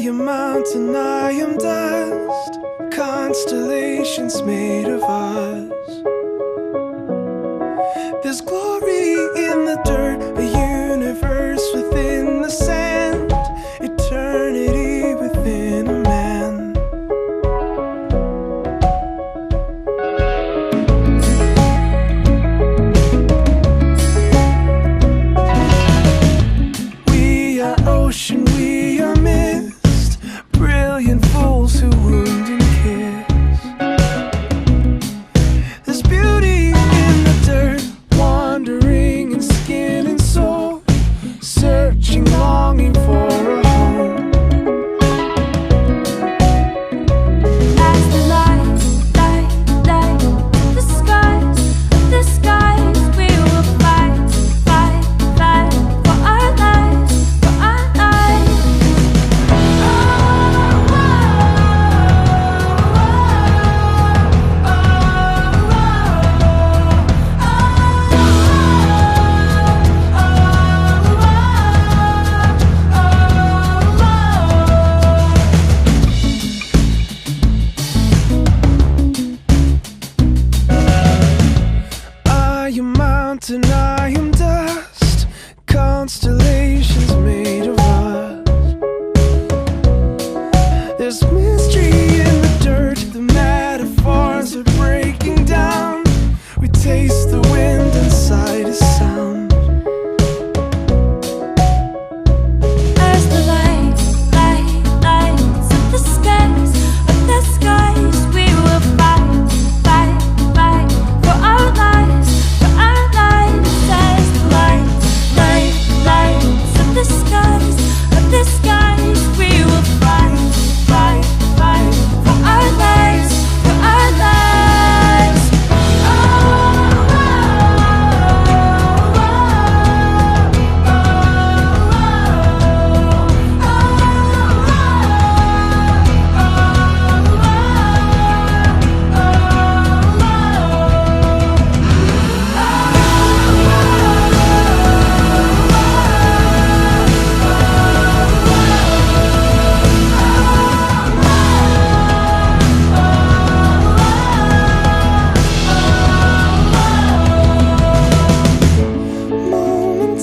am mountain, I am dust, constellations made of us. There's glory in the dirt, a universe within the sand, eternity within a man. We are ocean, we are mist, brilliant fools who wound and kiss. There's beauty in the dirt, wandering in skin and soul, searching, longing for a home. As the light the skies, we will fight for our lives, for our lives. I am mountain, I am dust, constellations made of us. There's mystery in the dirt, the metaphors are breaking down. We taste the wind inside a sound. As the lights of the skies, we will fight for our lives, for our lives. As the lights of the skies, we will fight for our lives, for our lives.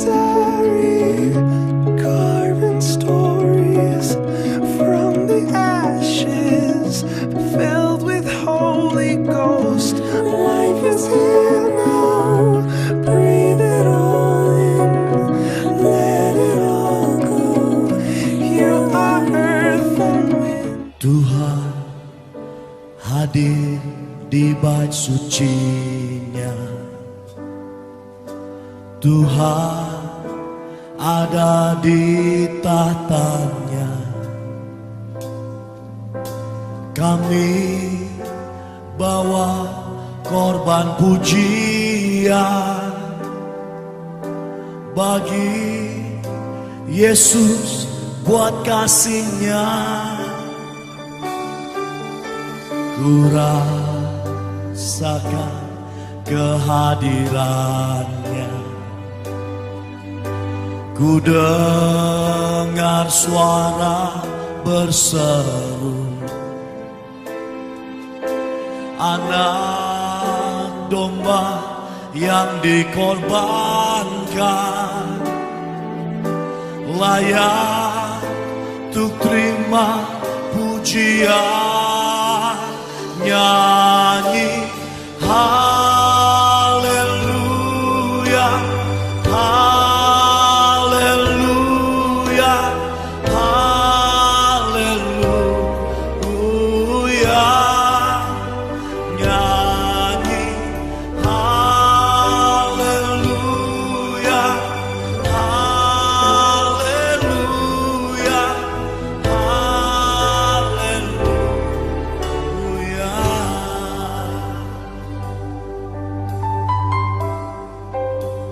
Momentary, carving stories from the ashes, filled with Holy Ghost. Life is here now, breathe it all in, let it all go. You are earth and wind. Tuhan hadir di bait suci-Nya. Tuhan ada di tahtanya. Kami bawa korban pujian bagi Yesus buat kasih-Nya. Ku rasakan kehadiran-Nya. Ku dengar suara berseru, anak domba yang dikorbankan, layak untuk terima pujian. Nyanyi haleluya, haleluya, haleluya. Nyanyi haleluya, haleluya, haleluya.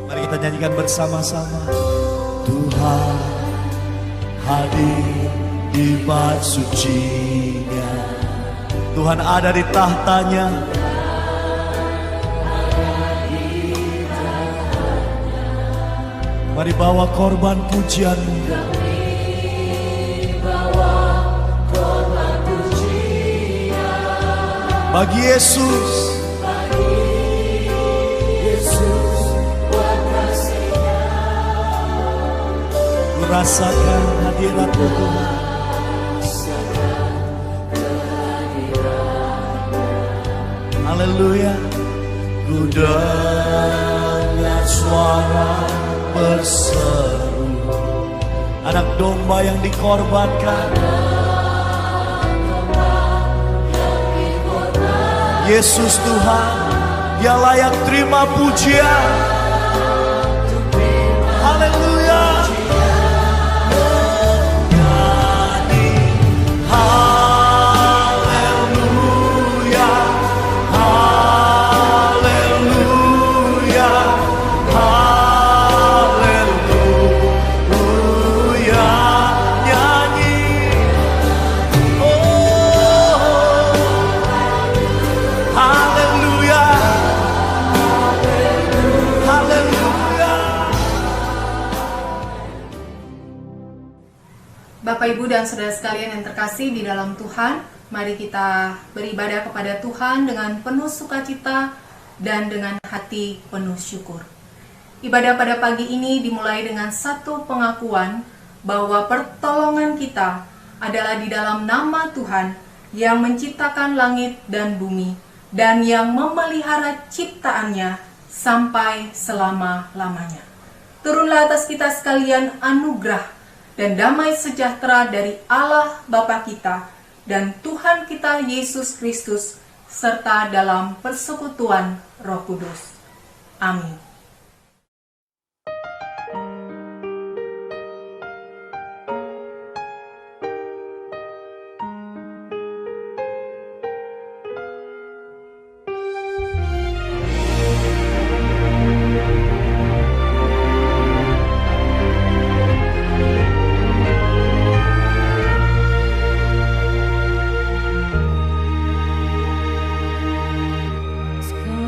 Mari kita nyanyikan bersama-sama. Tuhan hadir di bait suci-Nya. Tuhan ada di tahtanya. Mari bawa korban pujian-Mu. Bawa Bagi Yesus, ku rasakan hadirat-Mu Tuhan. Haleluya. Ku dengar suara berseru anak domba yang dikorbankan. Yesus Tuhan, Dia layak terima pujian. Haleluya. Nyanyi, haleluya, haleluya, haleluya. Nyanyi, oh, haleluya, haleluya. Bapak, Ibu, dan Saudara sekalian yang terkasih di dalam Tuhan, mari kita beribadah kepada Tuhan dengan penuh sukacita dan dengan hati penuh syukur. Ibadah pada pagi ini dimulai dengan satu pengakuan bahwa pertolongan kita adalah di dalam nama Tuhan yang menciptakan langit dan bumi dan yang memelihara ciptaannya sampai selama-lamanya. Turunlah atas kita sekalian anugerah dan damai sejahtera dari Allah Bapa kita dan Tuhan kita Yesus Kristus serta dalam persekutuan Roh Kudus. Amin. Segala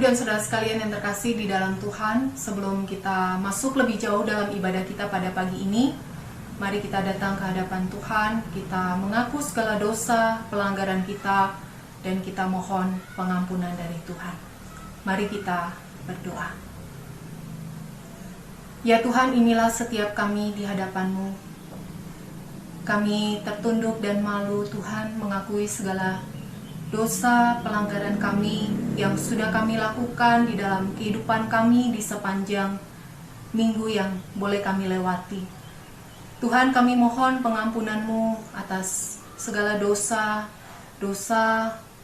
dan saudara sekalian yang terkasih di dalam Tuhan, sebelum kita masuk lebih jauh dalam ibadah kita pada pagi ini, mari kita datang ke hadapan Tuhan, kita mengaku segala dosa, pelanggaran kita, dan kita mohon pengampunan dari Tuhan. Mari kita berdoa. Ya Tuhan, inilah setiap kami di hadapan-Mu. Kami tertunduk dan malu Tuhan mengakui segala dosa, pelanggaran kami yang sudah kami lakukan di dalam kehidupan kami di sepanjang minggu yang boleh kami lewati. Tuhan, kami mohon pengampunan-Mu atas segala dosa,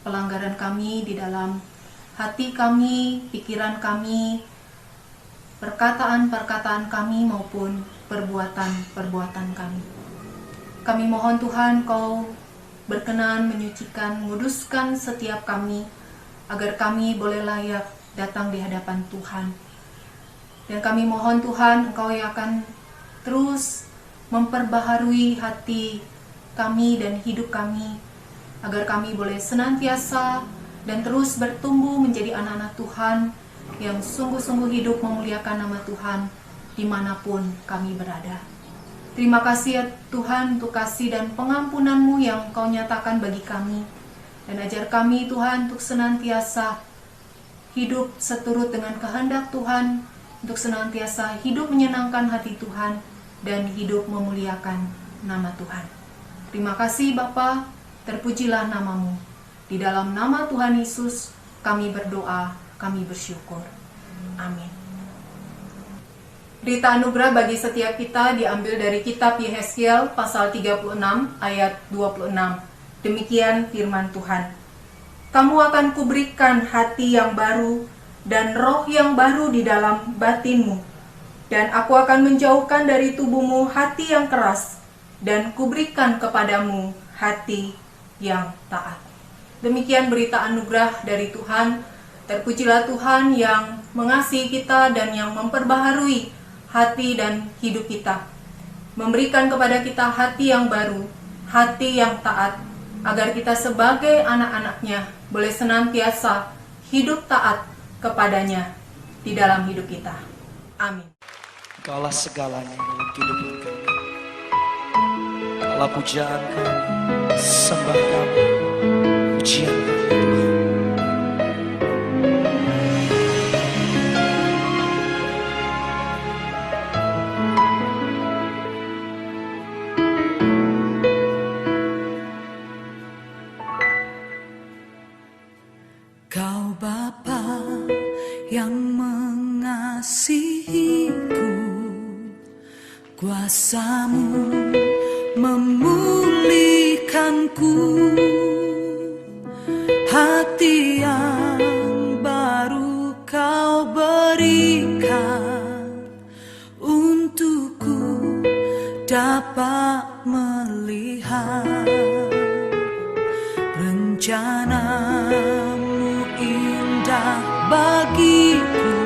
pelanggaran kami di dalam hati kami, pikiran kami, perkataan-perkataan kami maupun perbuatan-perbuatan kami. Kami mohon Tuhan, Kau berkenan menyucikan, menguduskan setiap kami, agar kami boleh layak datang di hadapan Tuhan. Dan kami mohon Tuhan, Engkau yang akan terus memperbaharui hati kami dan hidup kami, agar kami boleh senantiasa dan terus bertumbuh menjadi anak-anak Tuhan, yang sungguh-sungguh hidup memuliakan nama Tuhan, dimanapun kami berada. Terima kasih ya Tuhan untuk kasih dan pengampunan-Mu yang Kau nyatakan bagi kami. Dan ajar kami Tuhan untuk senantiasa hidup seturut dengan kehendak Tuhan, untuk senantiasa hidup menyenangkan hati Tuhan, dan hidup memuliakan nama Tuhan. Terima kasih Bapa, terpujilah nama-Mu. Di dalam nama Tuhan Yesus kami berdoa, kami bersyukur. Amin. Berita anugerah bagi setiap kita diambil dari kitab Yehezkiel pasal 36 ayat 26. Demikian firman Tuhan. Kamu akan kuberikan hati yang baru dan roh yang baru di dalam batinmu. Dan aku akan menjauhkan dari tubuhmu hati yang keras dan kuberikan kepadamu hati yang taat. Demikian berita anugerah dari Tuhan. Terpujilah Tuhan yang mengasihi kita dan yang memperbaharui hati dan hidup kita, memberikan kepada kita hati yang baru, hati yang taat, agar kita sebagai anak-anaknya boleh senantiasa hidup taat kepadanya di dalam hidup kita. Amin. Engkaulah segalanya dalam kehidupan kami. Engkaulah pujaan kami, sembah kami, pujian kami Tuhan. Kau Bapa yang mengasihiku, kuasa-Mu memulihkanku, hati yang baru Kau berikan untukku dapat melihat rencana-Mu indah bagiku.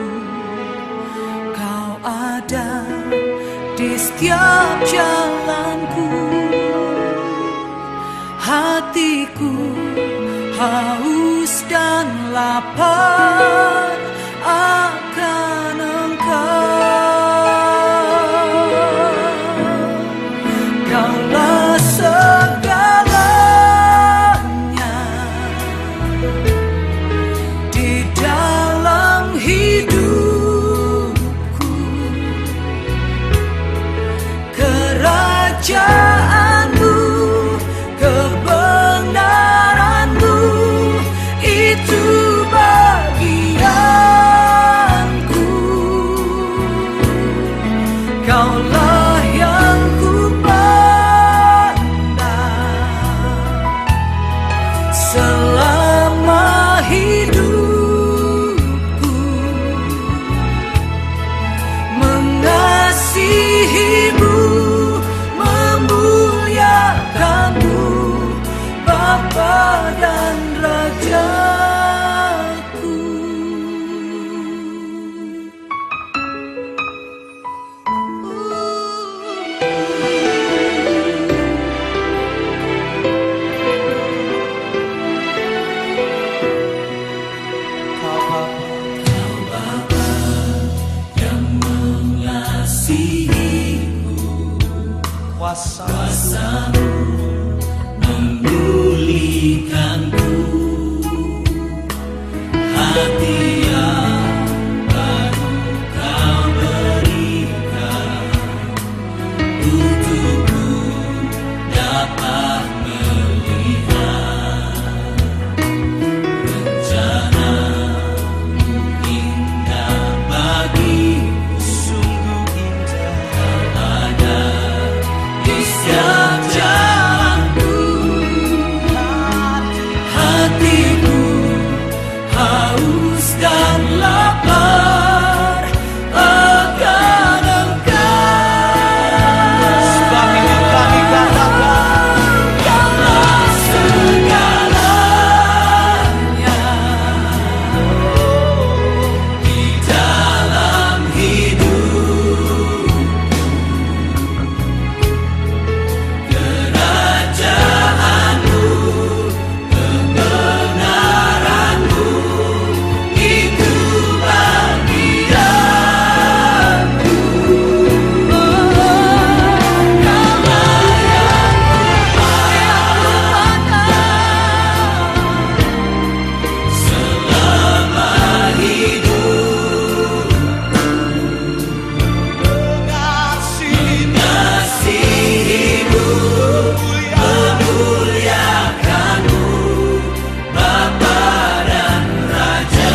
Kau ada di setiap jalanku. Hatiku haus dan lapar akan Engkau. Kaulah segalanya di dalam hidupku. Kerajaan-Mu, kebenaran-Mu, itu bagian kuasamu memulihkanku, hati yang baru kau berikan, untukku dapat melihat rencanamu indah bagiku, sungguh indah ada di setiap jalanku. Hatiku haus dan lapar akan Engkau. Sebab itu kami katakan, Kaulah segalanya di dalam hidup. Kerajaanmu, kebenaranmu, itu bagianku. Kaulah yang kupandang selama hidup. Mengasihimu, memuliakanmu, Bapa dan Raja.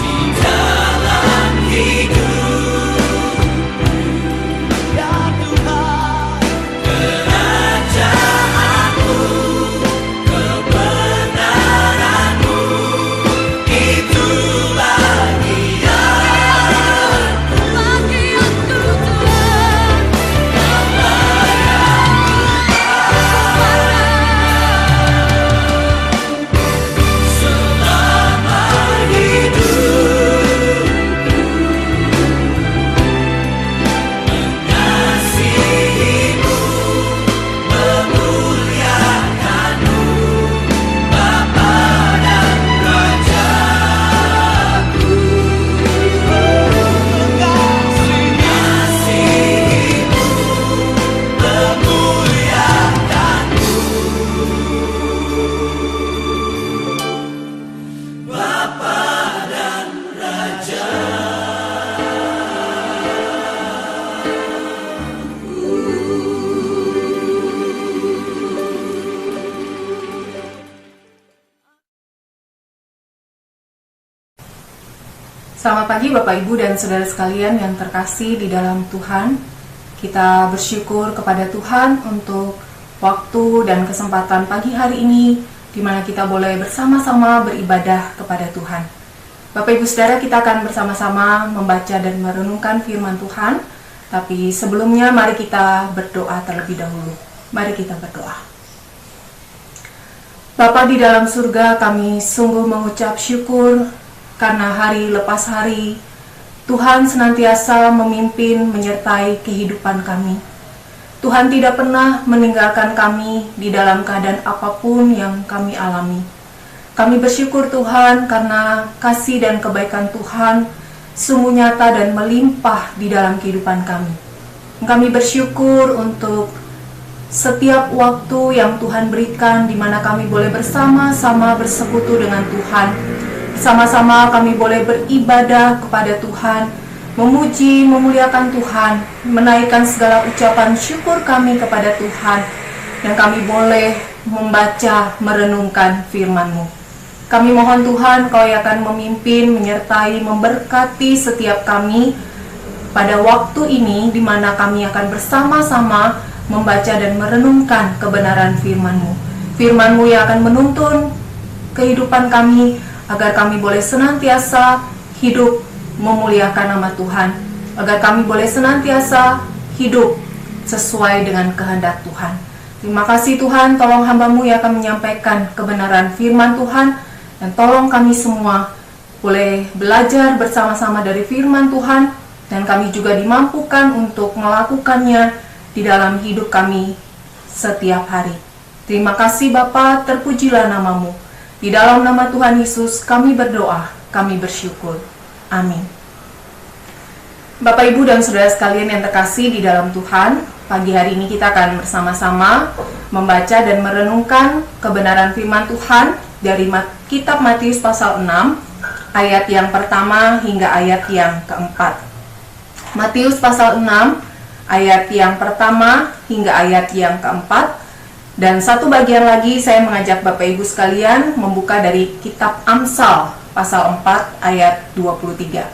Di dalam hidup, ya Tuhan, kerajaanmu, kebenaranmu, itu bagianku. Selama hidup, mengasihimu, memuliakanmu, Bapa dan Rajaku. Mengasihimu, memuliakanmu, Bapa dan Raja. Selamat pagi Bapak Ibu dan Saudara sekalian yang terkasih di dalam Tuhan. Kita bersyukur kepada Tuhan untuk waktu dan kesempatan pagi hari ini di mana kita boleh bersama-sama beribadah kepada Tuhan. Bapak Ibu Saudara, kita akan bersama-sama membaca dan merenungkan firman Tuhan. Tapi sebelumnya mari kita berdoa terlebih dahulu. Mari kita berdoa. Bapa di dalam surga, kami sungguh mengucap syukur karena hari lepas hari Tuhan senantiasa memimpin menyertai kehidupan kami. Tuhan tidak pernah meninggalkan kami di dalam keadaan apapun yang kami alami. Kami bersyukur Tuhan karena kasih dan kebaikan Tuhan sungguh nyata dan melimpah di dalam kehidupan kami. Kami bersyukur untuk setiap waktu yang Tuhan berikan di mana kami boleh bersama-sama bersekutu dengan Tuhan. Bersama-sama kami boleh beribadah kepada Tuhan, memuji, memuliakan Tuhan, menaikkan segala ucapan syukur kami kepada Tuhan, dan kami boleh membaca, merenungkan firman-Mu. Kami mohon Tuhan, Kau yang akan memimpin, menyertai, memberkati setiap kami pada waktu ini, di mana kami akan bersama-sama membaca dan merenungkan kebenaran firman-Mu. Firman-Mu yang akan menuntun kehidupan kami, agar kami boleh senantiasa hidup memuliakan nama Tuhan, agar kami boleh senantiasa hidup sesuai dengan kehendak Tuhan. Terima kasih Tuhan, tolong hamba-Mu yang akan menyampaikan kebenaran firman Tuhan, dan tolong kami semua boleh belajar bersama-sama dari firman Tuhan, dan kami juga dimampukan untuk melakukannya di dalam hidup kami setiap hari. Terima kasih Bapa, terpujilah nama-Mu. Di dalam nama Tuhan Yesus kami berdoa, kami bersyukur. Amin. Bapak, Ibu, dan Saudara sekalian yang terkasih di dalam Tuhan, pagi hari ini kita akan bersama-sama membaca dan merenungkan kebenaran firman Tuhan dari kitab Matius pasal 6, ayat yang pertama hingga ayat yang keempat. Matius pasal 6, ayat yang pertama hingga ayat yang keempat. Dan satu bagian lagi saya mengajak Bapak Ibu sekalian membuka dari kitab Amsal pasal 4 ayat 23.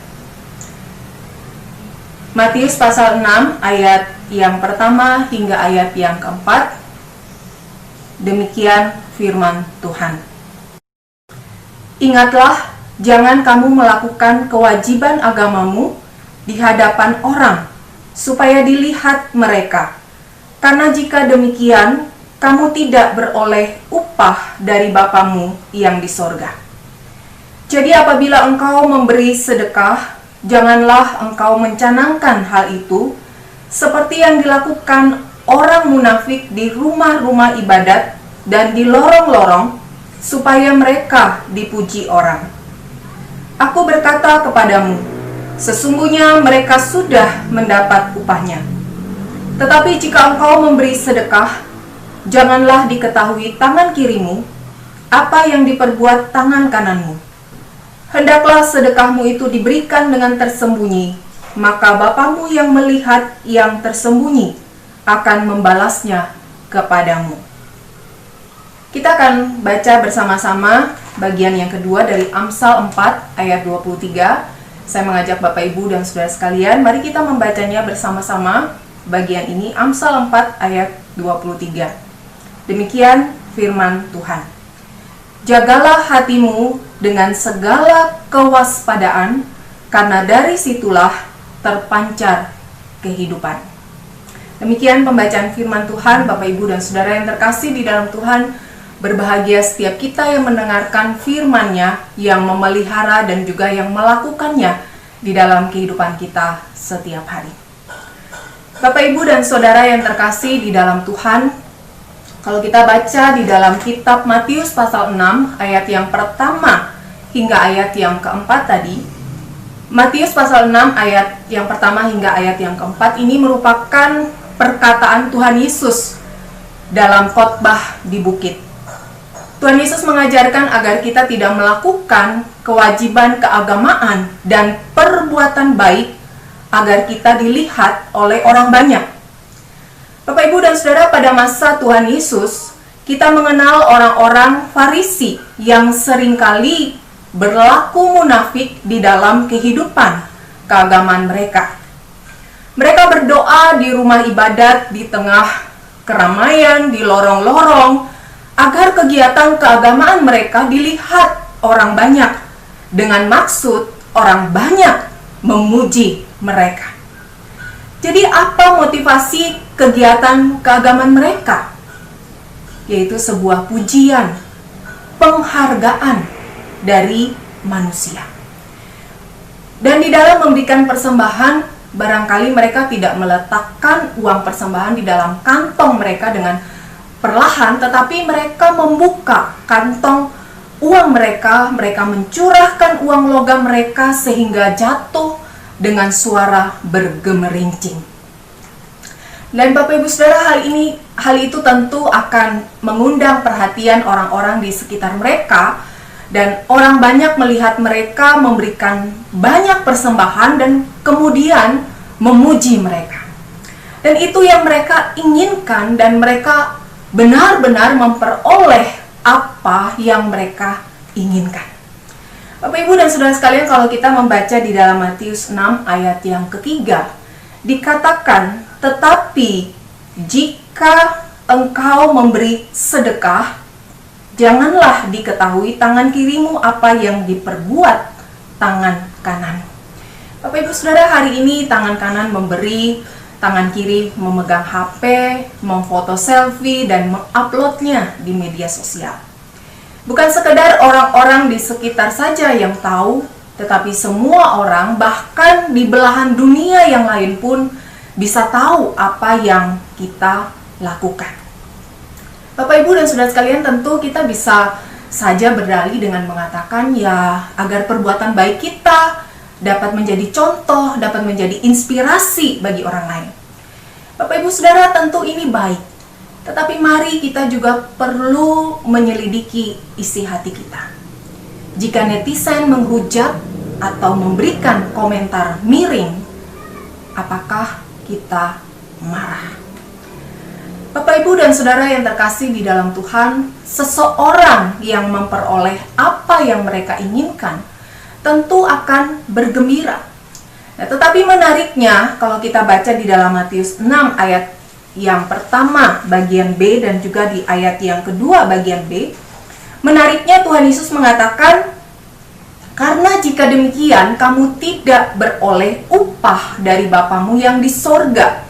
Matius pasal 6 ayat yang pertama hingga ayat yang keempat. Demikian firman Tuhan. Ingatlah, jangan kamu melakukan kewajiban agamamu di hadapan orang, supaya dilihat mereka. Karena jika demikian, kamu tidak beroleh upah dari Bapamu yang di sorga. Jadi apabila engkau memberi sedekah, janganlah engkau mencanangkan hal itu, seperti yang dilakukan orang munafik di rumah-rumah ibadat dan di lorong-lorong, supaya mereka dipuji orang. Aku berkata kepadamu, sesungguhnya mereka sudah mendapat upahnya. Tetapi jika engkau memberi sedekah, janganlah diketahui tangan kirimu apa yang diperbuat tangan kananmu. Hendaklah sedekahmu itu diberikan dengan tersembunyi, maka Bapamu yang melihat yang tersembunyi akan membalasnya kepadamu. Kita akan baca bersama-sama bagian yang kedua dari Amsal 4 ayat 23. Saya mengajak Bapak Ibu dan Saudara sekalian, mari kita membacanya bersama-sama bagian ini, Amsal 4 ayat 23. Demikian firman Tuhan. Jagalah hatimu dengan segala kewaspadaan, karena dari situlah terpancar kehidupan. Demikian pembacaan firman Tuhan. Bapak, Ibu, dan Saudara yang terkasih di dalam Tuhan, berbahagia setiap kita yang mendengarkan firman-Nya, yang memelihara dan juga yang melakukannya di dalam kehidupan kita setiap hari. Bapak, Ibu, dan Saudara yang terkasih di dalam Tuhan, kalau kita baca di dalam kitab Matius pasal 6 ayat yang pertama hingga ayat yang keempat tadi, Matius pasal 6 ayat yang pertama hingga ayat yang keempat ini merupakan perkataan Tuhan Yesus dalam khotbah di bukit. Tuhan Yesus mengajarkan agar kita tidak melakukan kewajiban keagamaan dan perbuatan baik agar kita dilihat oleh orang banyak. Bapak, Ibu, dan Saudara, pada masa Tuhan Yesus, kita mengenal orang-orang Farisi yang seringkali berlaku munafik di dalam kehidupan keagamaan mereka. Mereka berdoa di rumah ibadat, di tengah keramaian, di lorong-lorong, agar kegiatan keagamaan mereka dilihat orang banyak, dengan maksud orang banyak memuji mereka. Jadi apa motivasi kegiatan keagamaan mereka? Yaitu sebuah pujian, penghargaan dari manusia. Dan di dalam memberikan persembahan, barangkali mereka tidak meletakkan uang persembahan di dalam kantong mereka dengan perlahan, tetapi mereka membuka kantong uang mereka, mereka mencurahkan uang logam mereka sehingga jatuh dengan suara bergemerincing. Dan Bapak, Ibu, Saudara, hal itu tentu akan mengundang perhatian orang-orang di sekitar mereka, dan orang banyak melihat mereka memberikan banyak persembahan dan kemudian memuji mereka. Dan itu yang mereka inginkan, dan mereka benar-benar memperoleh apa yang mereka inginkan. Bapak, Ibu, dan Saudara sekalian, kalau kita membaca di dalam Matius 6 ayat yang ketiga, dikatakan, tetapi jika engkau memberi sedekah, janganlah diketahui tangan kirimu apa yang diperbuat tangan kanan. Bapak Ibu Saudara, hari ini tangan kanan memberi, tangan kiri memegang HP, memfoto selfie, dan menguploadnya di media sosial. Bukan sekedar orang-orang di sekitar saja yang tahu, tetapi semua orang, bahkan di belahan dunia yang lain pun bisa tahu apa yang kita lakukan. Bapak, Ibu, dan Saudara sekalian, tentu kita bisa saja berdalih dengan mengatakan ya agar perbuatan baik kita dapat menjadi contoh, dapat menjadi inspirasi bagi orang lain. Bapak, Ibu, Saudara, tentu ini baik. Tetapi mari kita juga perlu menyelidiki isi hati kita. Jika netizen menghujat atau memberikan komentar miring, apakah kita marah? Bapak, Ibu, dan Saudara yang terkasih di dalam Tuhan, seseorang yang memperoleh apa yang mereka inginkan tentu akan bergembira. Nah, tetapi menariknya kalau kita baca di dalam Matius 6 ayat yang pertama bagian B dan juga di ayat yang kedua bagian B, menariknya Tuhan Yesus mengatakan, karena jika demikian kamu tidak beroleh upah dari Bapamu yang di sorga,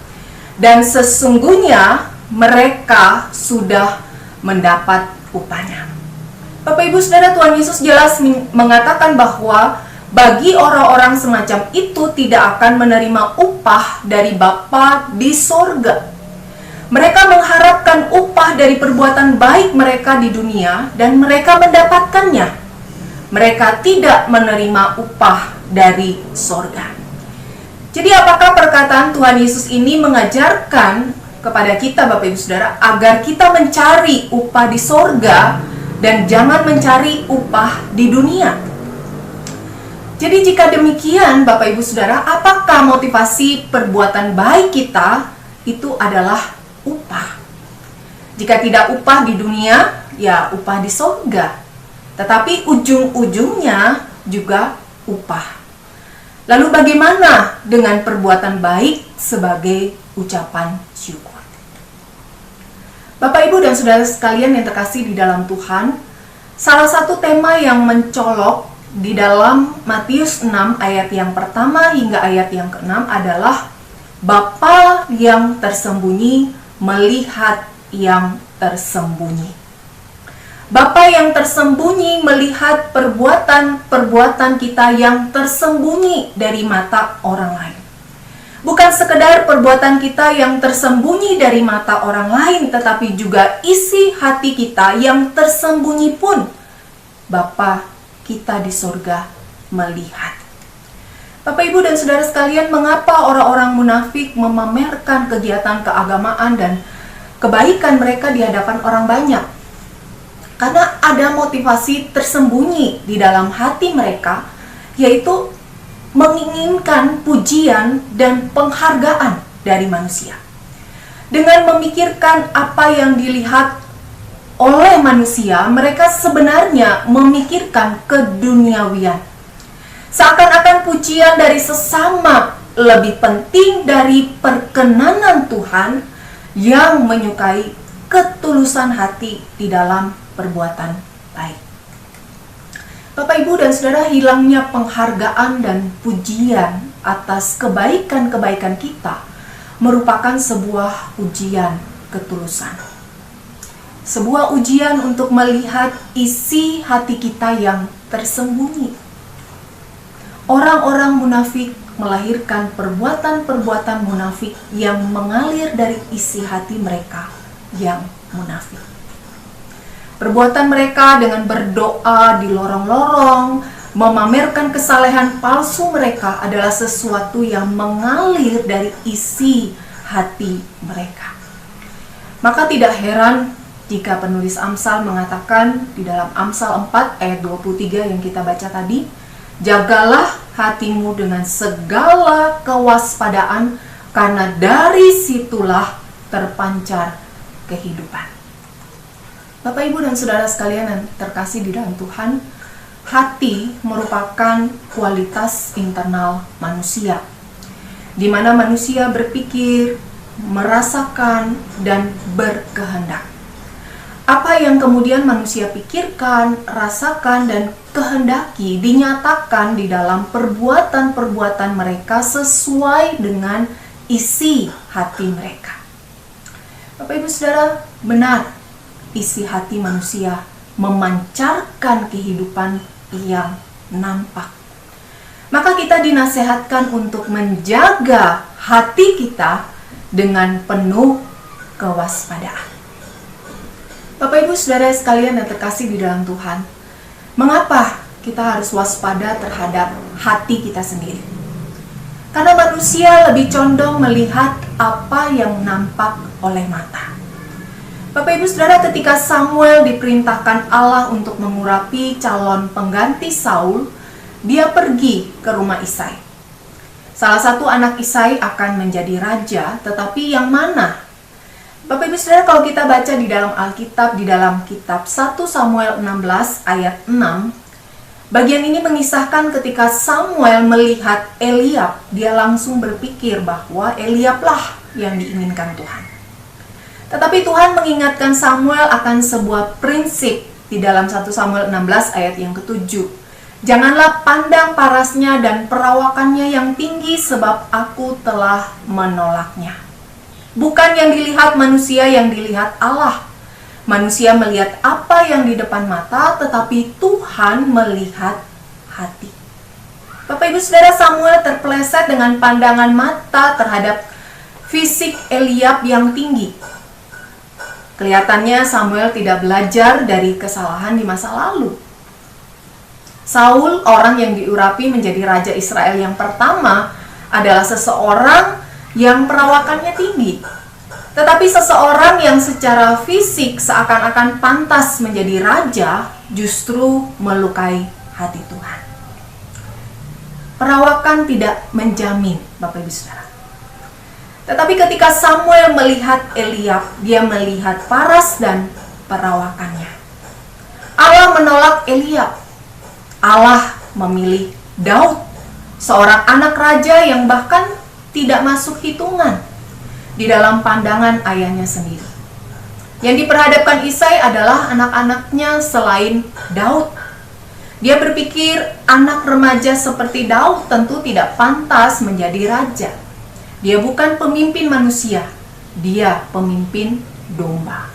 dan sesungguhnya mereka sudah mendapat upahnya. Bapak, Ibu, Saudara, Tuhan Yesus jelas mengatakan bahwa bagi orang-orang semacam itu tidak akan menerima upah dari Bapa di sorga. Mereka mengharapkan upah dari perbuatan baik mereka di dunia dan mereka mendapatkannya. Mereka tidak menerima upah dari sorga. Jadi apakah perkataan Tuhan Yesus ini mengajarkan kepada kita, Bapak, Ibu, Saudara, agar kita mencari upah di sorga dan jangan mencari upah di dunia? Jadi jika demikian, Bapak, Ibu, Saudara, apakah motivasi perbuatan baik kita itu adalah upah? Jika tidak upah di dunia, ya upah di sorga. Tetapi ujung-ujungnya juga upah. Lalu bagaimana dengan perbuatan baik sebagai ucapan syukur? Bapak, Ibu, dan Saudara sekalian yang terkasih di dalam Tuhan, salah satu tema yang mencolok di dalam Matius 6 ayat yang pertama hingga ayat yang ke-6 adalah Bapa yang tersembunyi melihat yang tersembunyi. Bapa yang tersembunyi melihat perbuatan-perbuatan kita yang tersembunyi dari mata orang lain. Bukan sekedar perbuatan kita yang tersembunyi dari mata orang lain, tetapi juga isi hati kita yang tersembunyi pun Bapa kita di sorga melihat. Bapak, Ibu, dan Saudara sekalian, mengapa orang-orang munafik memamerkan kegiatan keagamaan dan kebaikan mereka di hadapan orang banyak? Karena ada motivasi tersembunyi di dalam hati mereka, yaitu menginginkan pujian dan penghargaan dari manusia. Dengan memikirkan apa yang dilihat oleh manusia, mereka sebenarnya memikirkan keduniawian. Seakan-akan pujian dari sesama lebih penting dari perkenanan Tuhan yang menyukai ketulusan hati di dalam perbuatan baik. Bapak, Ibu, dan Saudara, hilangnya penghargaan dan pujian atas kebaikan-kebaikan kita merupakan sebuah ujian ketulusan. Sebuah ujian untuk melihat isi hati kita yang tersembunyi. Orang-orang munafik melahirkan perbuatan-perbuatan munafik yang mengalir dari isi hati mereka yang munafik. Perbuatan mereka dengan berdoa di lorong-lorong, memamerkan kesalehan palsu mereka adalah sesuatu yang mengalir dari isi hati mereka. Maka tidak heran jika penulis Amsal mengatakan di dalam Amsal 4 ayat 23 yang kita baca tadi, jagalah hatimu dengan segala kewaspadaan, karena dari situlah terpancar kehidupan. Bapak, Ibu, dan Saudara sekalian yang terkasih di dalam Tuhan, hati merupakan kualitas internal manusia, di mana manusia berpikir, merasakan, dan berkehendak. Apa yang kemudian manusia pikirkan, rasakan, dan kehendaki dinyatakan di dalam perbuatan-perbuatan mereka sesuai dengan isi hati mereka. Bapak Ibu Saudara, benar isi hati manusia memancarkan kehidupan yang nampak. Maka kita dinasehatkan untuk menjaga hati kita dengan penuh kewaspadaan. Bapak Ibu Saudara sekalian yang terkasih di dalam Tuhan, mengapa kita harus waspada terhadap hati kita sendiri? Karena manusia lebih condong melihat apa yang nampak oleh mata. Bapak Ibu Saudara, ketika Samuel diperintahkan Allah untuk mengurapi calon pengganti Saul, dia pergi ke rumah Isai. Salah satu anak Isai akan menjadi raja, tetapi yang mana? Bapak Ibu Saudara, kalau kita baca di dalam Alkitab, di dalam kitab 1 Samuel 16 ayat 6, bagian ini mengisahkan ketika Samuel melihat Eliab, dia langsung berpikir bahwa Eliablah yang diinginkan Tuhan. Tetapi Tuhan mengingatkan Samuel akan sebuah prinsip di dalam 1 Samuel 16 ayat yang ke-7. Janganlah pandang parasnya dan perawakannya yang tinggi, sebab aku telah menolaknya. Bukan yang dilihat manusia, yang dilihat Allah. Manusia melihat apa yang di depan mata, tetapi Tuhan melihat hati. Bapak Ibu Saudara, Samuel terpeleset dengan pandangan mata terhadap fisik Eliab yang tinggi. Kelihatannya Samuel tidak belajar dari kesalahan di masa lalu. Saul, orang yang diurapi menjadi raja Israel yang pertama, adalah seseorang yang perawakannya tinggi. Tetapi seseorang yang secara fisik seakan-akan pantas menjadi raja justru melukai hati Tuhan. Perawakan tidak menjamin, Bapak Ibu Saudara. Tetapi ketika Samuel melihat Eliab, dia melihat paras dan perawakannya. Allah menolak Eliab. Allah memilih Daud, seorang anak raja yang bahkan tidak masuk hitungan di dalam pandangan ayahnya sendiri. Yang diperhadapkan Isai adalah anak-anaknya selain Daud. Dia berpikir anak remaja seperti Daud tentu tidak pantas menjadi raja. Dia bukan pemimpin manusia, dia pemimpin domba.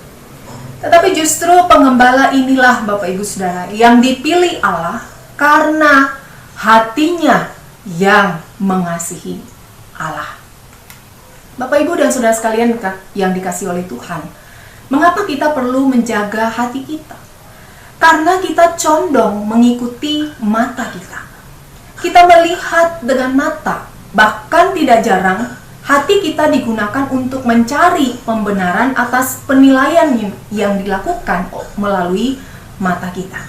Tetapi justru pengembala inilah Bapak Ibu Saudara yang dipilih Allah karena hatinya yang mengasihi Allah. Bapak Ibu dan Saudara sekalian yang dikasihi oleh Tuhan, mengapa kita perlu menjaga hati kita? Karena kita condong mengikuti mata kita. Kita melihat dengan mata, bahkan tidak jarang hati kita digunakan untuk mencari pembenaran atas penilaian yang dilakukan melalui mata kita.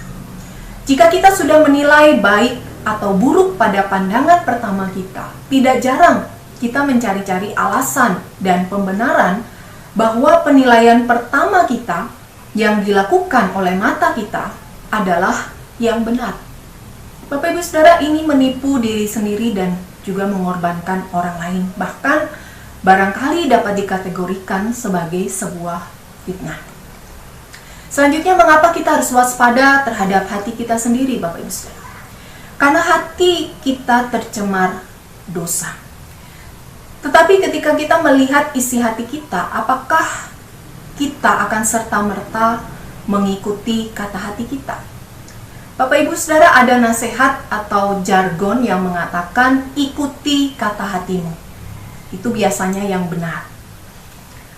Jika kita sudah menilai baik atau buruk pada pandangan pertama kita, tidak jarang kita mencari-cari alasan dan pembenaran bahwa penilaian pertama kita yang dilakukan oleh mata kita adalah yang benar. Bapak Ibu Saudara, ini menipu diri sendiri dan juga mengorbankan orang lain. Bahkan barangkali dapat dikategorikan sebagai sebuah fitnah. Selanjutnya, mengapa kita harus waspada terhadap hati kita sendiri, Bapak Ibu Saudara? Karena hati kita tercemar dosa. Tetapi ketika kita melihat isi hati kita, apakah kita akan serta-merta mengikuti kata hati kita? Bapak Ibu Saudara, ada nasihat atau jargon yang mengatakan ikuti kata hatimu. Itu biasanya yang benar.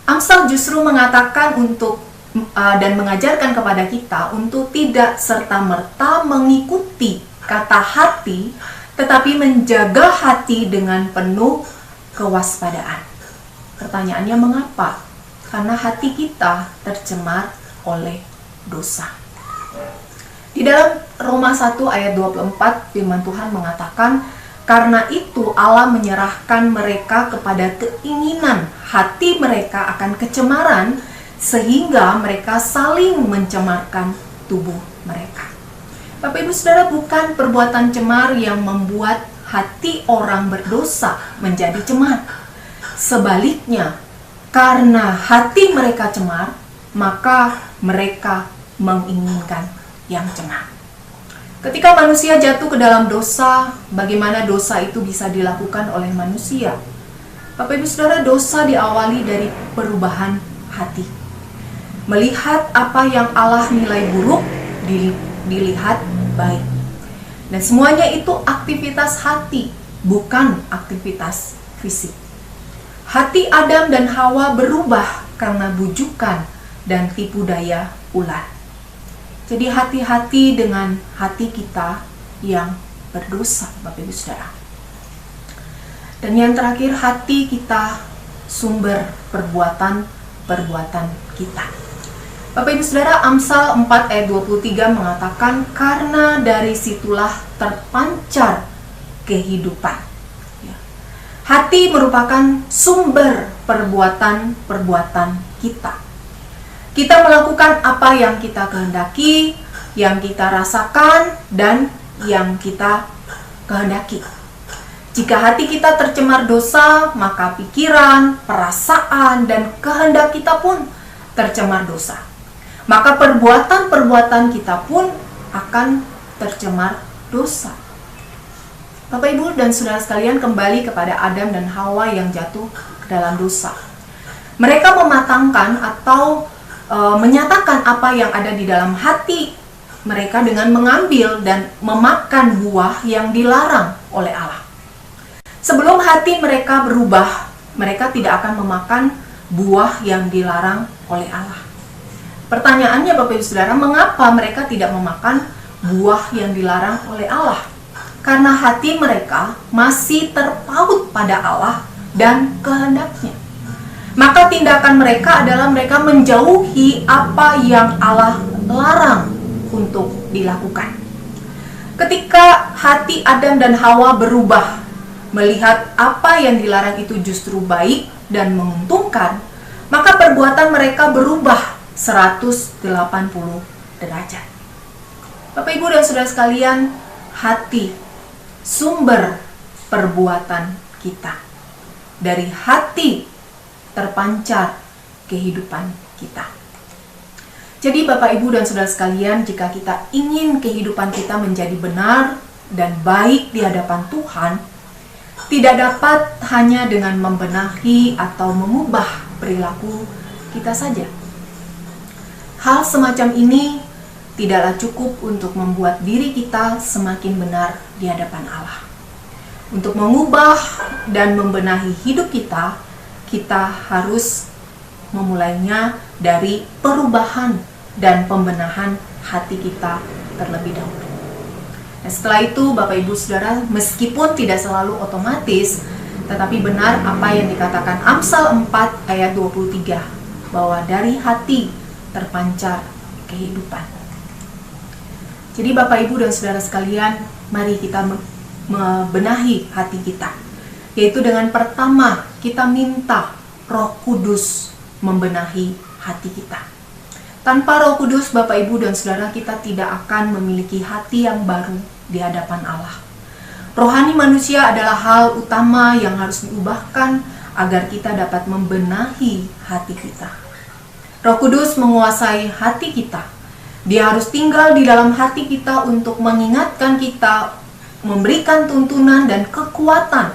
Amsal justru mengatakan dan mengajarkan kepada kita untuk tidak serta-merta mengikuti kata hati, tetapi menjaga hati dengan penuh kewaspadaan. Pertanyaannya, mengapa? Karena hati kita tercemar oleh dosa. Di dalam Roma 1 ayat 24 firman Tuhan mengatakan, karena itu Allah menyerahkan mereka kepada keinginan hati mereka akan kecemaran, sehingga mereka saling mencemarkan tubuh mereka. Bapak Ibu Saudara, bukan perbuatan cemar yang membuat hati orang berdosa menjadi cemar. Sebaliknya, karena hati mereka cemar, maka mereka menginginkan yang cemar. Ketika manusia jatuh ke dalam dosa, bagaimana dosa itu bisa dilakukan oleh manusia? Bapak Ibu Saudara, dosa diawali dari perubahan hati. Melihat apa yang Allah nilai buruk, dilihat baik. Dan semuanya itu aktivitas hati, bukan aktivitas fisik. Hati Adam dan Hawa berubah karena bujukan dan tipu daya ular. Jadi hati-hati dengan hati kita yang berdosa, Bapak Ibu Saudara. Dan yang terakhir, hati kita sumber perbuatan kita. Bapak Ibu Saudara, Amsal 4 ayat 23 mengatakan, karena dari situlah terpancar kehidupan. Ya. Hati merupakan sumber perbuatan kita. Kita melakukan apa yang kita kehendaki, yang kita rasakan, dan yang kita kehendaki. Jika hati kita tercemar dosa, maka pikiran, perasaan, dan kehendak kita pun tercemar dosa. Maka perbuatan-perbuatan kita pun akan tercemar dosa. Bapak Ibu dan Saudara sekalian, kembali kepada Adam dan Hawa yang jatuh ke dalam dosa. Mereka mematangkan atau menyatakan apa yang ada di dalam hati mereka dengan mengambil dan memakan buah yang dilarang oleh Allah. Sebelum hati mereka berubah, mereka tidak akan memakan buah yang dilarang oleh Allah. Pertanyaannya Bapak Ibu Saudara, mengapa mereka tidak memakan buah yang dilarang oleh Allah? Karena hati mereka masih terpaut pada Allah dan kehendaknya. Maka tindakan mereka adalah mereka menjauhi apa yang Allah larang untuk dilakukan. Ketika hati Adam dan Hawa berubah, melihat apa yang dilarang itu justru baik dan menguntungkan, maka perbuatan mereka berubah 180 derajat. Bapak Ibu dan Saudara sekalian, hati sumber perbuatan kita. Dari hati terpancar kehidupan kita. Jadi Bapak Ibu dan Saudara sekalian, jika kita ingin kehidupan kita menjadi benar dan baik di hadapan Tuhan, tidak dapat hanya dengan membenahi atau mengubah perilaku kita saja. Hal semacam ini tidaklah cukup untuk membuat diri kita semakin benar di hadapan Allah. Untuk mengubah dan membenahi hidup kita, kita harus memulainya dari perubahan dan pembenahan hati kita terlebih dahulu. Nah, setelah itu Bapak Ibu Saudara, meskipun tidak selalu otomatis, tetapi benar apa yang dikatakan Amsal 4 ayat 23, bahwa dari hati terpancar kehidupan. Jadi Bapak Ibu dan Saudara sekalian, mari kita membenahi hati kita. Yaitu dengan pertama kita minta Roh Kudus membenahi hati kita. Tanpa Roh Kudus, Bapak Ibu dan Saudara, kita tidak akan memiliki hati yang baru di hadapan Allah. Rohani manusia adalah hal utama yang harus diubahkan agar kita dapat membenahi hati kita. Roh Kudus menguasai hati kita. Dia harus tinggal di dalam hati kita untuk mengingatkan kita, memberikan tuntunan dan kekuatan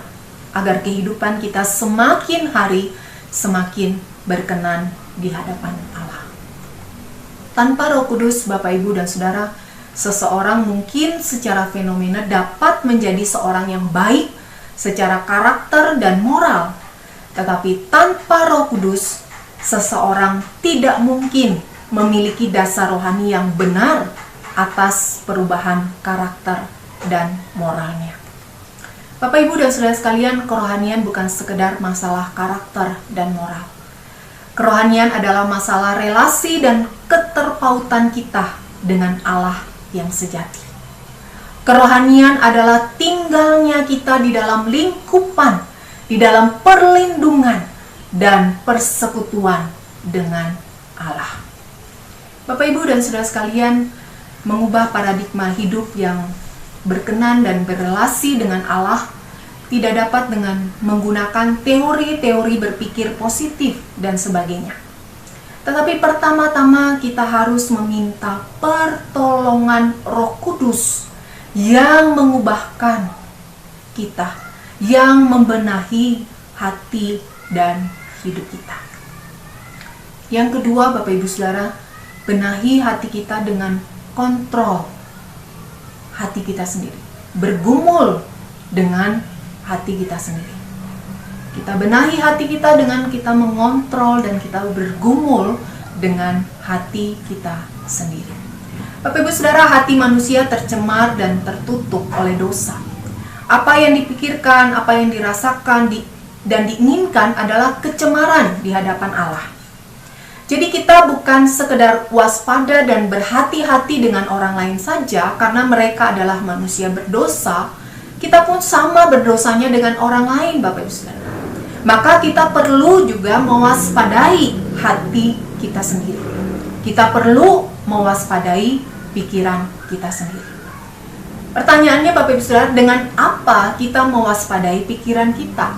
agar kehidupan kita semakin hari semakin berkenan di hadapan Allah. Tanpa Roh Kudus, Bapak Ibu dan Saudara, seseorang mungkin secara fenomena dapat menjadi seorang yang baik secara karakter dan moral. Tetapi tanpa Roh Kudus, seseorang tidak mungkin memiliki dasar rohani yang benar atas perubahan karakter dan moralnya. Bapak Ibu dan Saudara sekalian, kerohanian bukan sekedar masalah karakter dan moral. Kerohanian adalah masalah relasi dan keterpautan kita dengan Allah yang sejati. Kerohanian adalah tinggalnya kita di dalam lingkupan, di dalam perlindungan dan persekutuan dengan Allah. Bapak Ibu dan Saudara sekalian, mengubah paradigma hidup yang berkenan dan berelasi dengan Allah tidak dapat dengan menggunakan teori-teori berpikir positif dan sebagainya. Tetapi pertama-tama kita harus meminta pertolongan Roh Kudus yang mengubahkan kita, yang membenahi hati dan hidup kita. Yang kedua, Bapak Ibu Saudara, benahi hati kita dengan kontrol hati kita sendiri, bergumul dengan hati kita sendiri. Kita benahi hati kita dengan kita mengontrol dan kita bergumul dengan hati kita sendiri. Bapak Ibu Saudara, hati manusia tercemar dan tertutup oleh dosa. Apa yang dipikirkan, apa yang dirasakan dan diinginkan adalah kecemaran di hadapan Allah. Jadi kita bukan sekedar waspada dan berhati-hati dengan orang lain saja karena mereka adalah manusia berdosa. Kita pun sama berdosanya dengan orang lain, Bapak Ibu Saudara. Maka kita perlu juga mewaspadai hati kita sendiri. Kita perlu mewaspadai pikiran kita sendiri. Pertanyaannya, Bapak Ibu Saudara, dengan apa kita mewaspadai pikiran kita?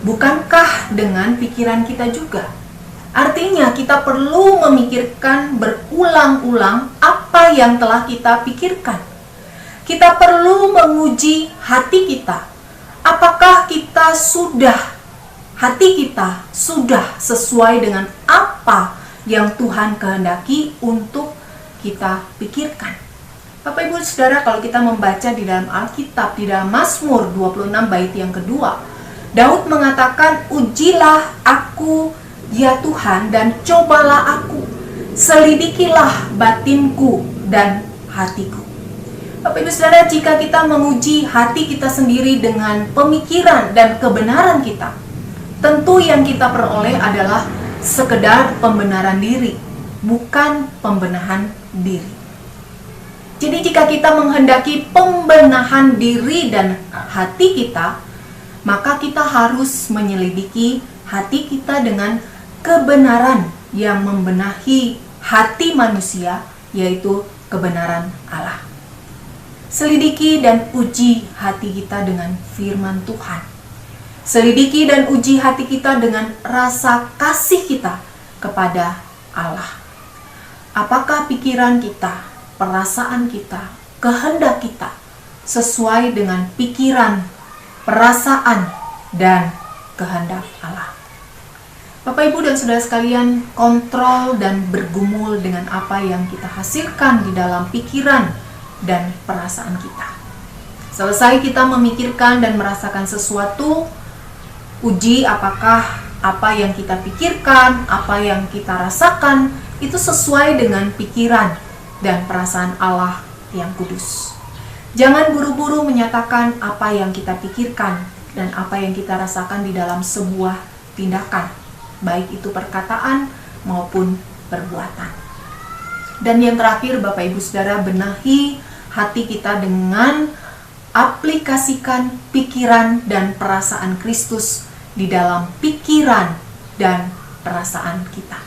Bukankah dengan pikiran kita juga? Artinya kita perlu memikirkan berulang-ulang apa yang telah kita pikirkan. Kita perlu menguji hati kita. Apakah hati kita sudah sesuai dengan apa yang Tuhan kehendaki untuk kita pikirkan? Bapak Ibu Saudara, kalau kita membaca di dalam Alkitab, di dalam Mazmur 26 bait yang kedua, Daud mengatakan, "Ujilah aku, ya Tuhan, dan cobalah aku. Selidikilah batinku dan hatiku." Bapak Ibu Saudara, jika kita menguji hati kita sendiri dengan pemikiran dan kebenaran kita, tentu yang kita peroleh adalah sekedar pembenaran diri, bukan pembenahan diri. Jadi jika kita menghendaki pembenahan diri dan hati kita, maka kita harus menyelidiki hati kita dengan kebenaran yang membenahi hati manusia, yaitu kebenaran Allah. Selidiki dan uji hati kita dengan firman Tuhan. Selidiki dan uji hati kita dengan rasa kasih kita kepada Allah. Apakah pikiran kita, perasaan kita, kehendak kita sesuai dengan pikiran, perasaan, dan kehendak Allah? Bapak, Ibu, dan Saudara sekalian, kontrol dan bergumul dengan apa yang kita hasilkan di dalam pikiran dan perasaan kita. Selesai kita memikirkan dan merasakan sesuatu, uji apakah apa yang kita pikirkan, apa yang kita rasakan, itu sesuai dengan pikiran dan perasaan Allah yang kudus. Jangan buru-buru menyatakan apa yang kita pikirkan dan apa yang kita rasakan di dalam sebuah tindakan, baik itu perkataan maupun perbuatan. Dan yang terakhir, Bapak Ibu Saudara, benahi hati kita dengan aplikasikan pikiran dan perasaan Kristus di dalam pikiran dan perasaan kita.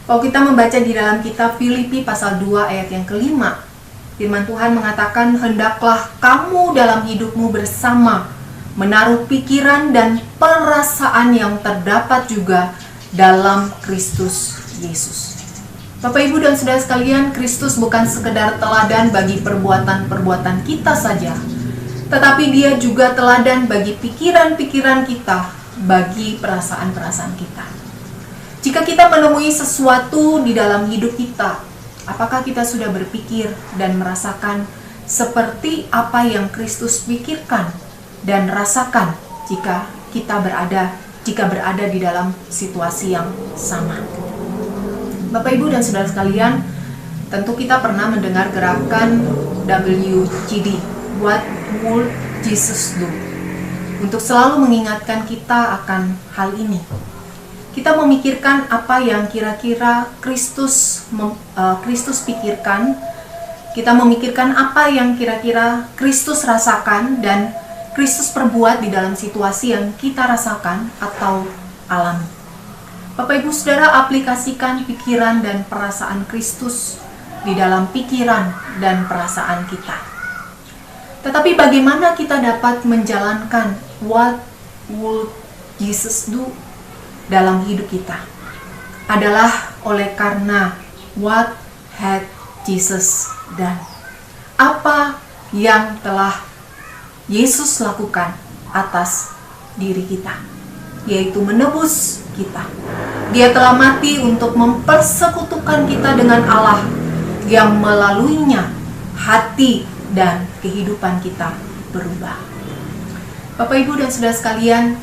Kalau kita membaca di dalam kitab Filipi pasal 2 ayat yang kelima, firman Tuhan mengatakan, "Hendaklah kamu dalam hidupmu bersama menaruh pikiran dan perasaan yang terdapat juga dalam Kristus Yesus." Bapak, Ibu, dan Saudara sekalian, Kristus bukan sekedar teladan bagi perbuatan-perbuatan kita saja, tetapi Dia juga teladan bagi pikiran-pikiran kita, bagi perasaan-perasaan kita. Jika kita menemui sesuatu di dalam hidup kita, apakah kita sudah berpikir dan merasakan seperti apa yang Kristus pikirkan dan rasakan jika berada di dalam situasi yang sama? Bapak, Ibu, dan Saudara sekalian, tentu kita pernah mendengar gerakan WGD, What Would Jesus Do? Untuk selalu mengingatkan kita akan hal ini. Kita memikirkan apa yang kira-kira Kristus pikirkan. Kita memikirkan apa yang kira-kira Kristus rasakan dan Kristus perbuat di dalam situasi yang kita rasakan atau alami. Bapak, Ibu, Saudara, aplikasikan pikiran dan perasaan Kristus di dalam pikiran dan perasaan kita. Tetapi bagaimana kita dapat menjalankan what would Jesus do dalam hidup kita adalah oleh karena what had Jesus done. Apa yang telah Yesus lakukan atas diri kita, yaitu menebus kita. Dia telah mati untuk mempersekutukan kita dengan Allah, yang melaluinya hati dan kehidupan kita berubah. Bapak, Ibu, dan saudara sekalian,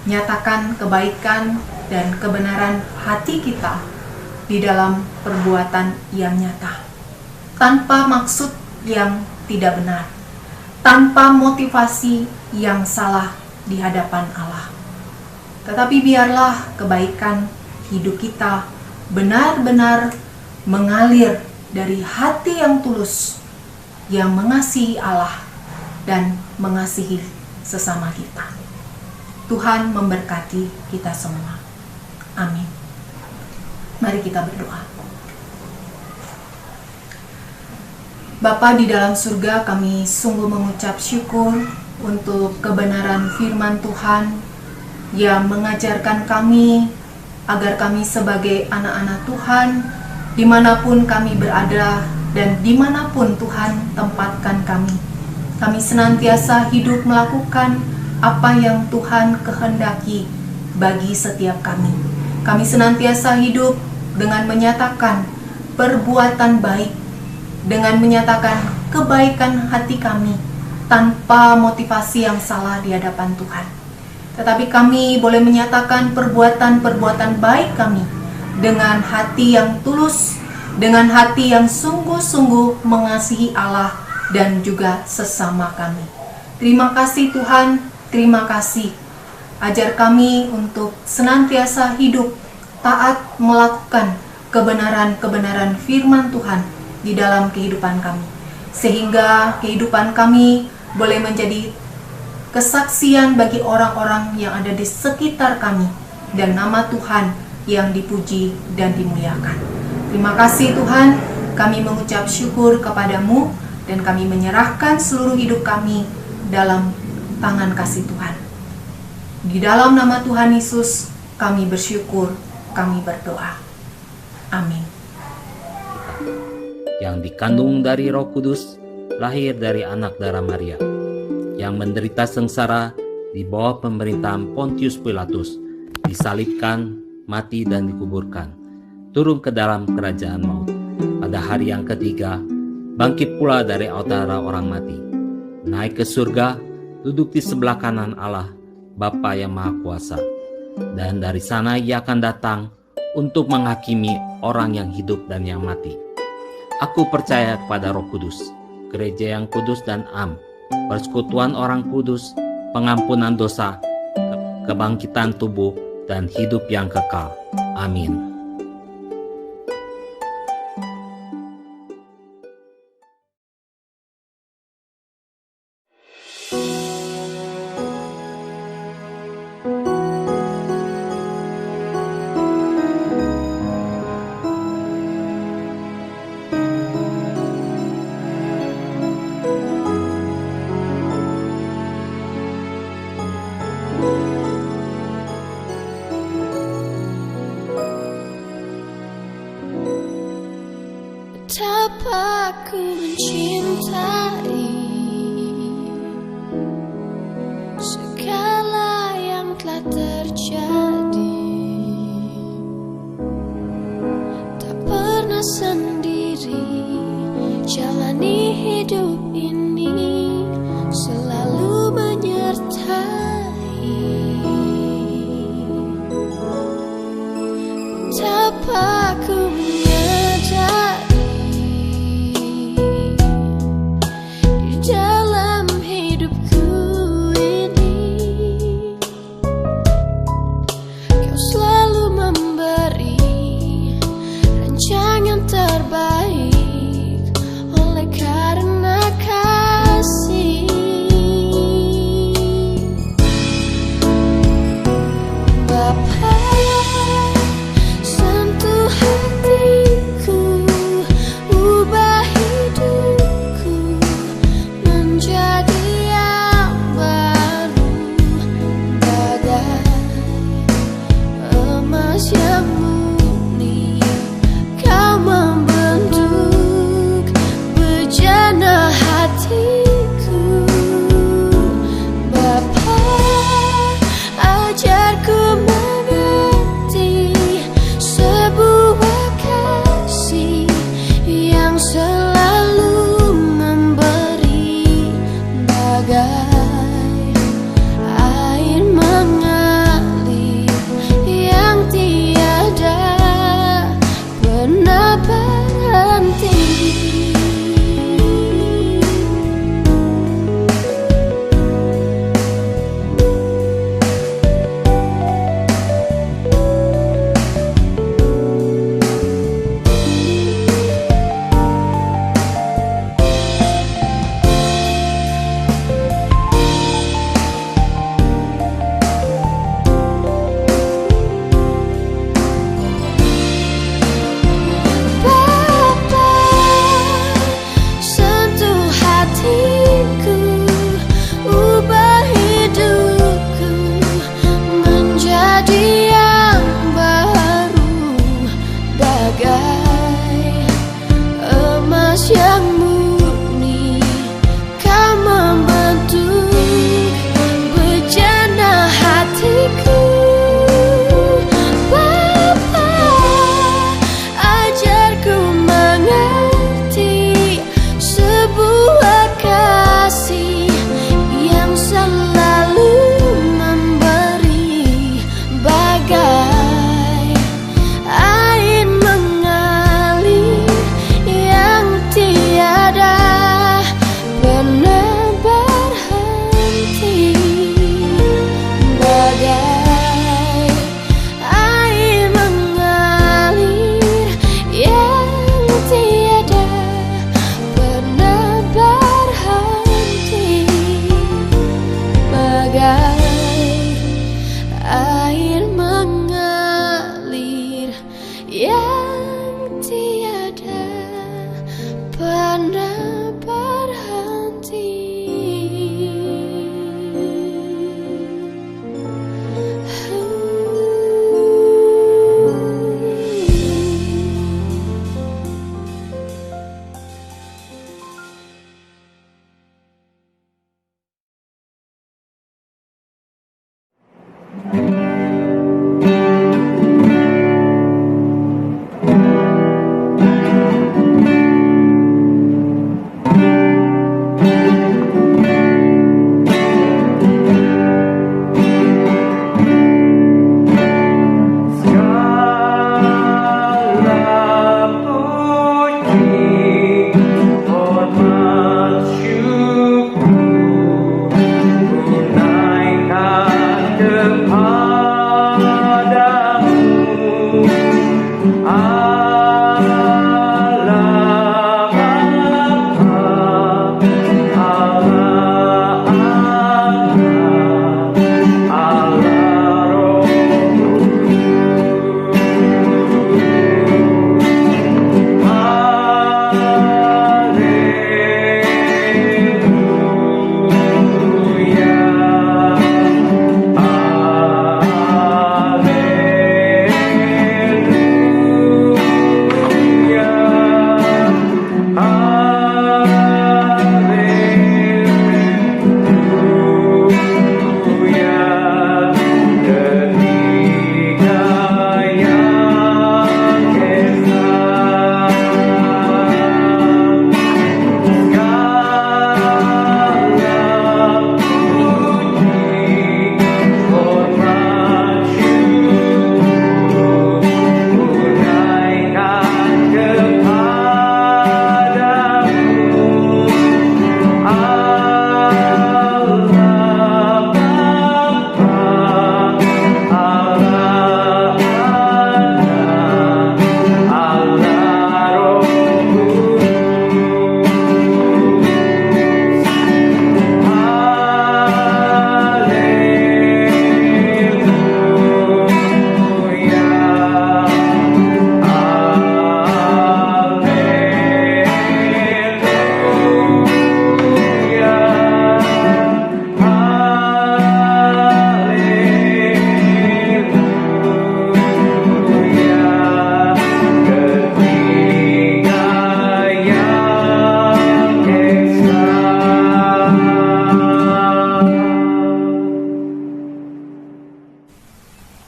nyatakan kebaikan dan kebenaran hati kita di dalam perbuatan yang nyata, tanpa maksud yang tidak benar, tanpa motivasi yang salah di hadapan Allah. Tetapi biarlah kebaikan hidup kita benar-benar mengalir dari hati yang tulus, yang mengasihi Allah dan mengasihi sesama kita. Tuhan memberkati kita semua. Amin. Mari kita berdoa. Bapa di dalam surga, kami sungguh mengucap syukur untuk kebenaran firman Tuhan yang mengajarkan kami agar kami sebagai anak-anak Tuhan, dimanapun kami berada dan dimanapun Tuhan tempatkan kami senantiasa hidup melakukan apa yang Tuhan kehendaki bagi setiap kami. Kami senantiasa hidup dengan menyatakan perbuatan baik, dengan menyatakan kebaikan hati kami tanpa motivasi yang salah di hadapan Tuhan. Tetapi kami boleh menyatakan perbuatan-perbuatan baik kami dengan hati yang tulus, dengan hati yang sungguh-sungguh mengasihi Allah dan juga sesama kami. Terima kasih Tuhan, terima kasih. Ajar kami untuk senantiasa hidup taat melakukan kebenaran-kebenaran firman Tuhan di dalam kehidupan kami, sehingga kehidupan kami boleh menjadi kesaksian bagi orang-orang yang ada di sekitar kami, dan nama Tuhan yang dipuji dan dimuliakan. Terima kasih Tuhan, kami mengucap syukur kepadamu dan kami menyerahkan seluruh hidup kami dalam tangan kasih Tuhan. Di dalam nama Tuhan Yesus kami bersyukur, kami berdoa. Amin. Yang dikandung dari Roh Kudus, lahir dari anak darah Maria, yang menderita sengsara di bawah pemerintahan Pontius Pilatus, disalibkan, mati dan dikuburkan, turun ke dalam kerajaan maut. Pada hari yang ketiga, bangkit pula dari antara orang mati, naik ke surga, duduk di sebelah kanan Allah, Bapa yang Maha Kuasa. Dan dari sana ia akan datang untuk menghakimi orang yang hidup dan yang mati. Aku percaya kepada Roh Kudus, gereja yang kudus dan am, persekutuan orang kudus, pengampunan dosa, kebangkitan tubuh, dan hidup yang kekal. Amin. Betapa ku mencintai segala yang telah terjadi. Tak pernah sendiri jalani hidup ini, selalu menyertai. Betapa ku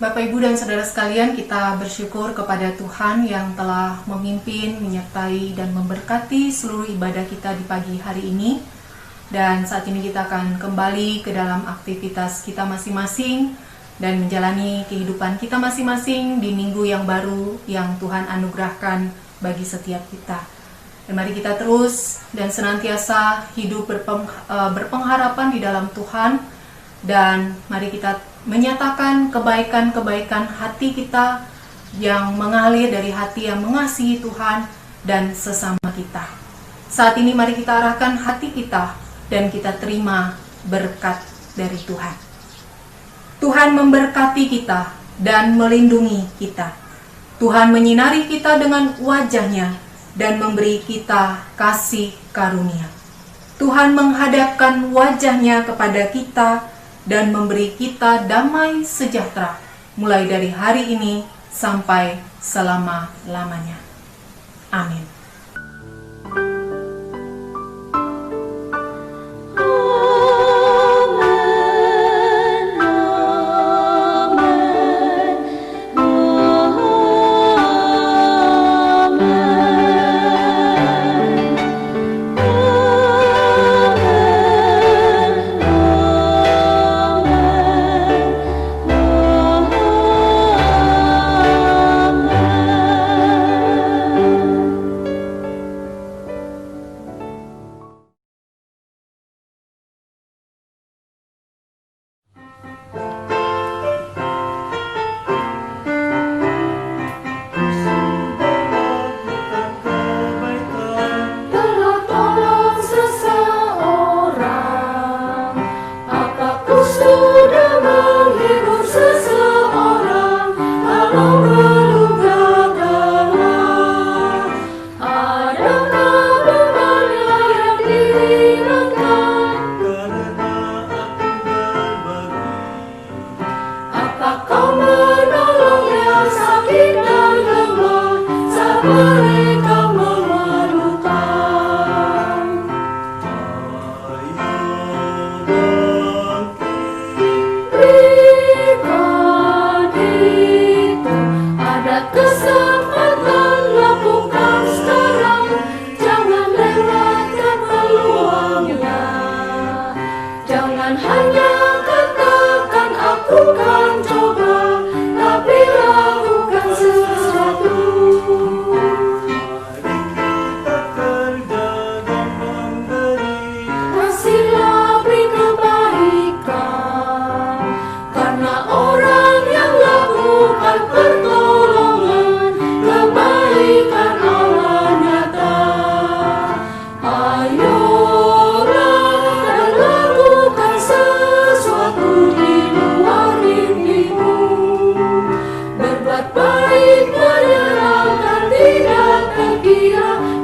Bapak, Ibu, dan Saudara sekalian, kita bersyukur kepada Tuhan yang telah memimpin, menyertai, dan memberkati seluruh ibadah kita di pagi hari ini. Dan saat ini kita akan kembali ke dalam aktivitas kita masing-masing dan menjalani kehidupan kita masing-masing di minggu yang baru yang Tuhan anugerahkan bagi setiap kita. Dan mari kita terus dan senantiasa hidup berpengharapan di dalam Tuhan, dan mari kita menyatakan kebaikan-kebaikan hati kita yang mengalir dari hati yang mengasihi Tuhan dan sesama kita. Saat ini mari kita arahkan hati kita dan kita terima berkat dari Tuhan. Tuhan memberkati kita dan melindungi kita. Tuhan menyinari kita dengan wajah-Nya dan memberi kita kasih karunia. Tuhan menghadapkan wajah-Nya kepada kita dan memberi kita damai sejahtera mulai dari hari ini sampai selama-lamanya. Amin.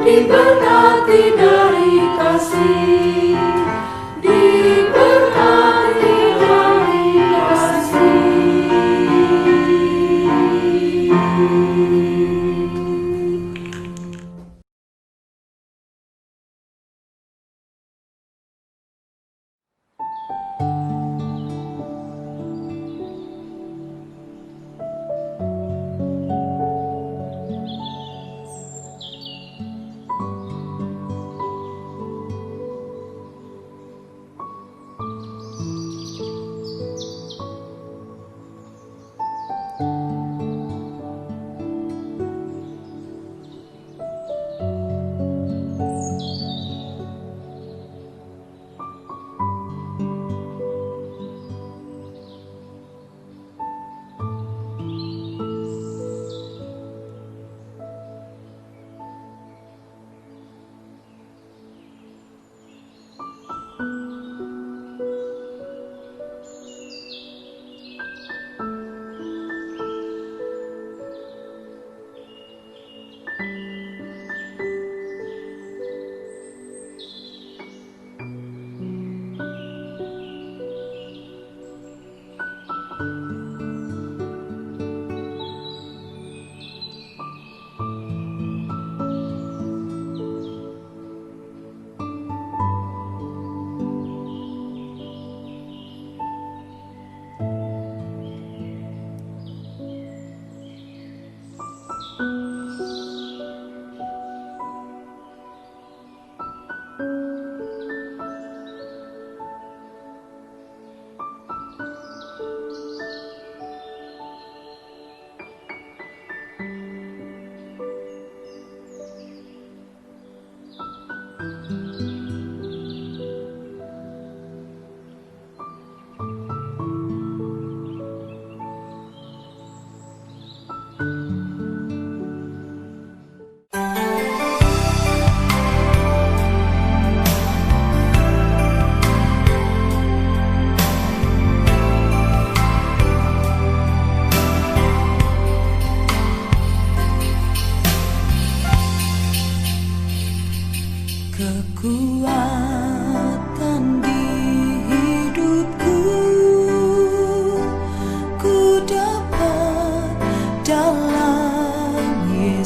Diberkati dari kasih.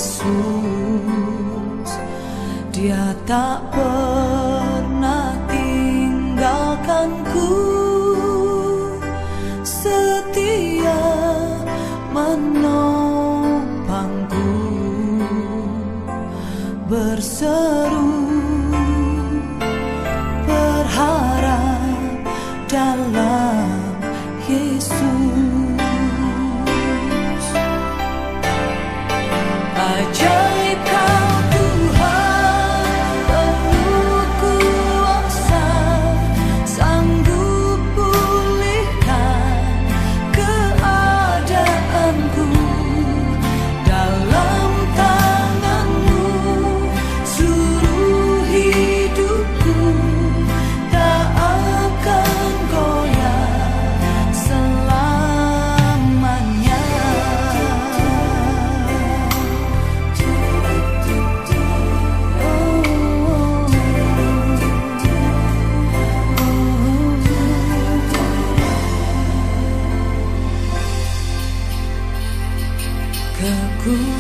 Yesus. Dia tak pernah tinggalkanku, setia menopangku, berseru berharap dalam Yesus. Ajaib Kau Tuhan, penuh kuasa, sanggup pulihkan keadaanku. Dalam tangan-Mu seluruh hidupku tak akan goyah selamanya. Kekuatan